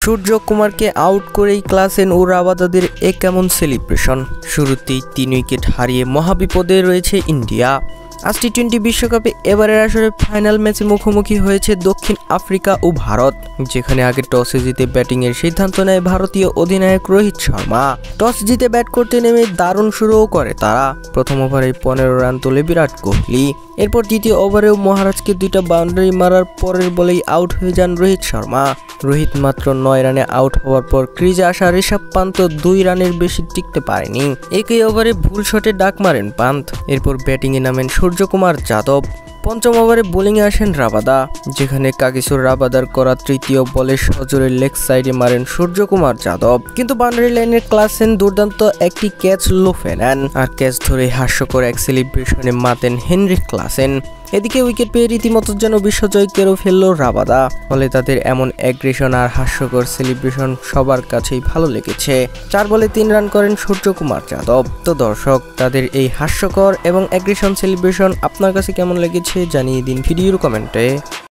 সূর্যকুমারকে out করেই Klaasen ও রাবাদাদের এ কেমন celebration. শুরুতেই 3 উইকেট হারিয়ে মহাবিপদে রয়েছে ইন্ডিয়া। আজ টি-20 বিশ্বকাপে এবারের আসরে ফাইনাল ম্যাচে মুখোমুখি হয়েছে দক্ষিণ আফ্রিকা ও ভারত, যেখানে আগে টসে জিতে ব্যাটিংয়ের সিদ্ধান্ত নেয় ভারতীয় অধিনায়ক রোহিত শর্মা। টস জিতে ব্যাট করতে নেমে দারুণ শুরুও করে তারা। প্রথম ওভারে 15 রান তোলে বিরাট কোহলি। এরপর দ্বিতীয় ওভারেও মহারাজকে 2টা বাউন্ডারি মারার পরের বলেই আউট হয়ে যান রোহিত শর্মা। রোহিত মাত্র 9 রানে আউট হওয়ার পর ক্রিজে আসা ঋষভ পান্ত 2 রানের বেশি টিকতে পারেনি। একই ওভারে ভুল শটে ডাক মারেন পান্ত। এরপর ব্যাটিংয়ে নামেন সূর্যকুমার যাদব। পঞ্চম ওভারে বোলিংয়ে আসেন রাবাদা, যেখানে কাগিসোর রাবাদার করা তৃতীয় বলে সজোরে লেগ সাইডে মারেন সূর্যকুমার যাদব। কিন্তু বাউন্ডারি লাইনের ক্লাসেন দুর্দান্ত একটি ক্যাচ লোফে নেন, আর ক্যাচ ধরে হাস্যকর এক সেলিব্রেশনে মাতেন হেনরিক ক্লাসেন। এদিকে উইকেট পেয়ে রীতিমতো যেন বিশ্বজয় কেড়ে ফেলল রাবাদা। ফলে তাদের এমন অ্যাগ্রেশন আর হাস্যকর সেলিব্রেশন সবার কাছেই ভালো লেগেছে। 4 বলে 3 রান করেন সূর্যকুমার যাদব। তো দর্শক, তাদের এই হাস্যকর এবং অ্যাগ্রেশন সেলিব্রেশন আপনার কাছে কেমন লেগেছে জানিয়ে দিন ভিডিওর কমেন্টে।